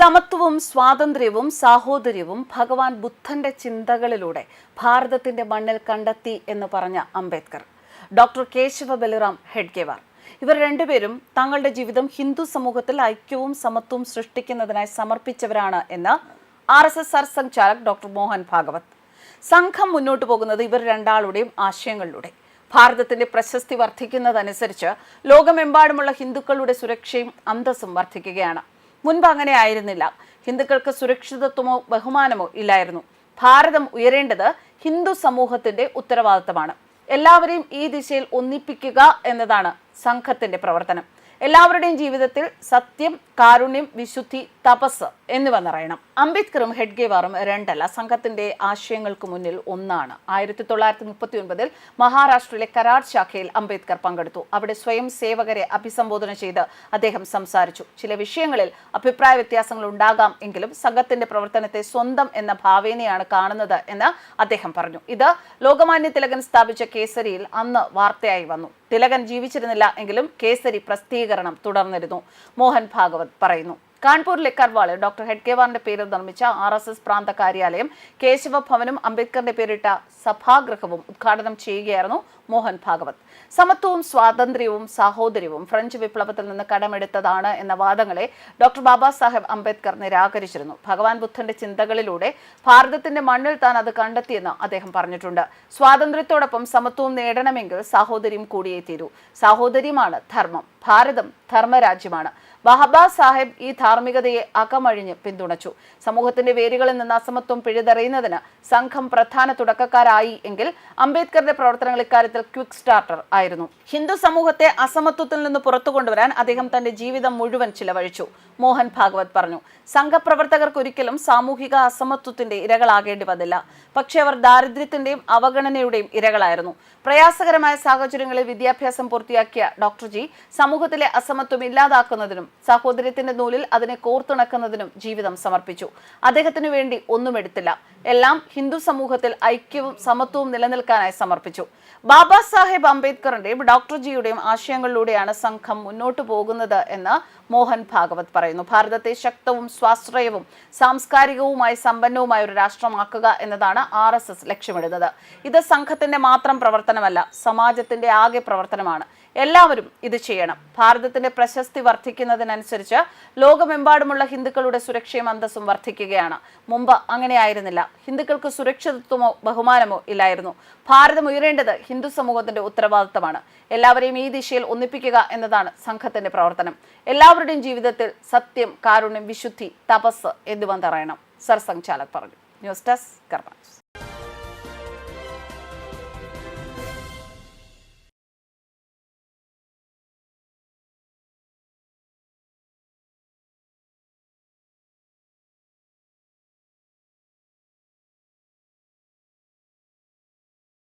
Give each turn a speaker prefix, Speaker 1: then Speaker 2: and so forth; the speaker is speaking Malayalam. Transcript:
Speaker 1: സമത്വവും സ്വാതന്ത്ര്യവും സാഹോദര്യവും ഭഗവാൻ ബുദ്ധന്റെ ചിന്തകളിലൂടെ ഭാരതത്തിന്റെ മണ്ണിൽ കണ്ടെത്തി എന്ന് പറഞ്ഞ അംബേദ്കർ. ഡോക്ടർ കേശവ ബലിറാം ഹെഡ്ഗേവാർ ഇവർ രണ്ടുപേരും തങ്ങളുടെ ജീവിതം ഹിന്ദു സമൂഹത്തിൽ ഐക്യവും സമത്വവും സൃഷ്ടിക്കുന്നതിനായി സമർപ്പിച്ചവരാണ് എന്ന് RSS സർസംഘചാലക് ഡോക്ടർ മോഹൻ ഭാഗവത്. സംഘം മുന്നോട്ട് പോകുന്നത് ഇവർ രണ്ടാളുടെയും ആശയങ്ങളിലൂടെ. ഭാരതത്തിന്റെ പ്രശസ്തി വർദ്ധിക്കുന്നതനുസരിച്ച് ലോകമെമ്പാടുമുള്ള ഹിന്ദുക്കളുടെ സുരക്ഷയും അന്തസ്സും വർദ്ധിക്കുകയാണ്. മുൻപ് അങ്ങനെ ആയിരുന്നില്ല. ഹിന്ദുക്കൾക്ക് സുരക്ഷിതത്വമോ ബഹുമാനമോ ഇല്ലായിരുന്നു. ഭാരതം ഉയരേണ്ടത് ഹിന്ദു സമൂഹത്തിന്റെ ഉത്തരവാദിത്തമാണ്. എല്ലാവരെയും ഈ ദിശയിൽ ഒന്നിപ്പിക്കുക എന്നതാണ് സംഘത്തിന്റെ പ്രവർത്തനം. എല്ലാവരുടെയും ജീവിതത്തിൽ സത്യം, കാരുണ്യം, വിശുദ്ധി, തപസ് എന്നിവ നിറയണം. അംബേദ്കറും ഹെഡ്ഗേവാറും രണ്ടല്ല, സംഘത്തിന്റെ ആശയങ്ങൾക്ക് മുന്നിൽ ഒന്നാണ്. 1939 മഹാരാഷ്ട്രയിലെ കരാർ ശാഖയിൽ അംബേദ്കർ പങ്കെടുത്തു. അവിടെ സ്വയം സേവകരെ അഭിസംബോധന ചെയ്ത് അദ്ദേഹം സംസാരിച്ചു. ചില വിഷയങ്ങളിൽ അഭിപ്രായ വ്യത്യാസങ്ങൾ ഉണ്ടാകാം എങ്കിലും സംഘത്തിന്റെ പ്രവർത്തനത്തെ സ്വന്തം എന്ന ഭാവേനയാണ് കാണുന്നത് എന്ന് അദ്ദേഹം പറഞ്ഞു. ഇത് ലോകമാന്യ തിലകൻ സ്ഥാപിച്ച കേസരിയിൽ അന്ന് വാർത്തയായി വന്നു. തിലകൻ ജീവിച്ചിരുന്നില്ല എങ്കിലും കേസരി പ്രസിദ്ധീകരണം തുടർന്നിരുന്നു. മോഹൻ ഭാഗവത് പറയുന്നു. കാൺപൂരിലെ കർവാളിൽ ഡോക്ടർ ഹെഡ്ഗേവാറിന്റെ പേരിൽ നിർമ്മിച്ച RSS പ്രാന്ത കാര്യാലയം, കേശവ ഭവനും അംബേദ്കറിന്റെ പേരിട്ട സഭാഗൃഹവും ഉദ്ഘാടനം ചെയ്യുകയായിരുന്നു മോഹൻ ഭാഗവത്. സമത്വവും സ്വാതന്ത്ര്യവും സാഹോദര്യവും ഫ്രഞ്ച് വിപ്ലവത്തിൽ നിന്ന് കടമെടുത്തതാണ് എന്ന വാദങ്ങളെ ഡോക്ടർ ബാബാ സാഹേബ് അംബേദ്കർ നിരാകരിച്ചിരുന്നു. ഭഗവാൻ ബുദ്ധന്റെ ചിന്തകളിലൂടെ ഭാരതത്തിന്റെ മണ്ണിൽ താൻ അത് കണ്ടെത്തിയെന്ന് അദ്ദേഹം പറഞ്ഞിട്ടുണ്ട്. സ്വാതന്ത്ര്യത്തോടൊപ്പം സമത്വവും നേടണമെങ്കിൽ സാഹോദര്യം കൂടിയേ തീരൂ. സാഹോദര്യമാണ് ധർമ്മം. ഭാരതം ധർമ്മരാജ്യമാണ്. ബാബാ സാഹേബ് ഈ ധാർമ്മികതയെ അകമഴിഞ്ഞ് പിന്തുണച്ചു. സമൂഹത്തിന്റെ വേരുകളിൽ നിന്ന് അസമത്വം പിഴുതെറിയുന്നതിന് സംഘം പ്രധാന തുടക്കക്കാരായി എങ്കിൽ അംബേദ്കറുടെ പ്രവർത്തനങ്ങൾ ഇക്കാര്യത്തിൽ ക്വിക്ക് സ്റ്റാർട്ടർ ആയിരുന്നു. ഹിന്ദു സമൂഹത്തെ അസമത്വത്തിൽ നിന്ന് പുറത്തു കൊണ്ടുവരാൻ അദ്ദേഹം തന്റെ ജീവിതം മുഴുവൻ ചിലവഴിച്ചു. മോഹൻ ഭാഗവത് പറഞ്ഞു. സംഘപ്രവർത്തകർക്ക് ഒരിക്കലും സാമൂഹിക അസമത്വത്തിന്റെ ഇരകളാകേണ്ടി വന്നില്ല. പക്ഷെ അവർ ദാരിദ്ര്യത്തിന്റെയും അവഗണനയുടെയും ഇരകളായിരുന്നു. പ്രയാസകരമായ സാഹചര്യങ്ങളിൽ വിദ്യാഭ്യാസം പൂർത്തിയാക്കിയ ഡോക്ടർ ജി സമൂഹത്തിലെ അസമത്വം ഇല്ലാതാക്കുന്നതിനും സാഹോദര്യത്തിന്റെ നൂലിൽ അതിനെ കോർത്തിണക്കുന്നതിനും ജീവിതം സമർപ്പിച്ചു. അദ്ദേഹത്തിനു വേണ്ടി ഒന്നും എടുത്തില്ല. എല്ലാം ഹിന്ദു സമൂഹത്തിൽ ഐക്യവും സമത്വവും നിലനിൽക്കാനായി സമർപ്പിച്ചു. ബാബാ സാഹേബ് അംബേദ്കറിന്റെയും ഡോക്ടർ ജിയുടെയും ആശയങ്ങളിലൂടെയാണ് സംഘം മുന്നോട്ടു പോകുന്നത് എന്ന് മോഹൻ ഭാഗവത് പറയുന്നു. ഭാരതത്തെ ശക്തവും സ്വാശ്രയവും സാംസ്കാരികവുമായി സമ്പന്നവുമായ ഒരു രാഷ്ട്രമാക്കുക എന്നതാണ് RSS ലക്ഷ്യമിടുന്നത്. ഇത് സംഘത്തിന്റെ മാത്രം പ്രവർത്തനമല്ല, സമാജത്തിന്റെ ആകെ പ്രവർത്തനമാണ്. എല്ലാവരും ഇത് ചെയ്യണം. ഭാരതത്തിന്റെ പ്രശസ്തി വർദ്ധിക്കുന്നതിനനുസരിച്ച് ലോകമെമ്പാടുമുള്ള ഹിന്ദുക്കളുടെ സുരക്ഷയും അന്തസ്സും വർദ്ധിക്കുകയാണ്. മുമ്പ് അങ്ങനെയായിരുന്നില്ല. ഹിന്ദുക്കൾക്ക് സുരക്ഷിതത്വമോ ബഹുമാനമോ ഇല്ലായിരുന്നു. ഭാരതം ഉയരേണ്ടത് ഹിന്ദു സമൂഹത്തിന്റെ ഉത്തരവാദിത്തമാണ്. എല്ലാവരെയും ഈ ദിശയിൽ ഒന്നിപ്പിക്കുക എന്നതാണ് സംഘത്തിന്റെ പ്രവർത്തനം. എല്ലാവരുടെയും ജീവിതത്തിൽ സത്യം, കാരുണ്യം, വിശുദ്ധി, തപസ് എന്നിവ നിറയണം, സർസംഘചാലക് പറഞ്ഞു. ന്യൂസ് ഡെസ്ക് കർമ്മ.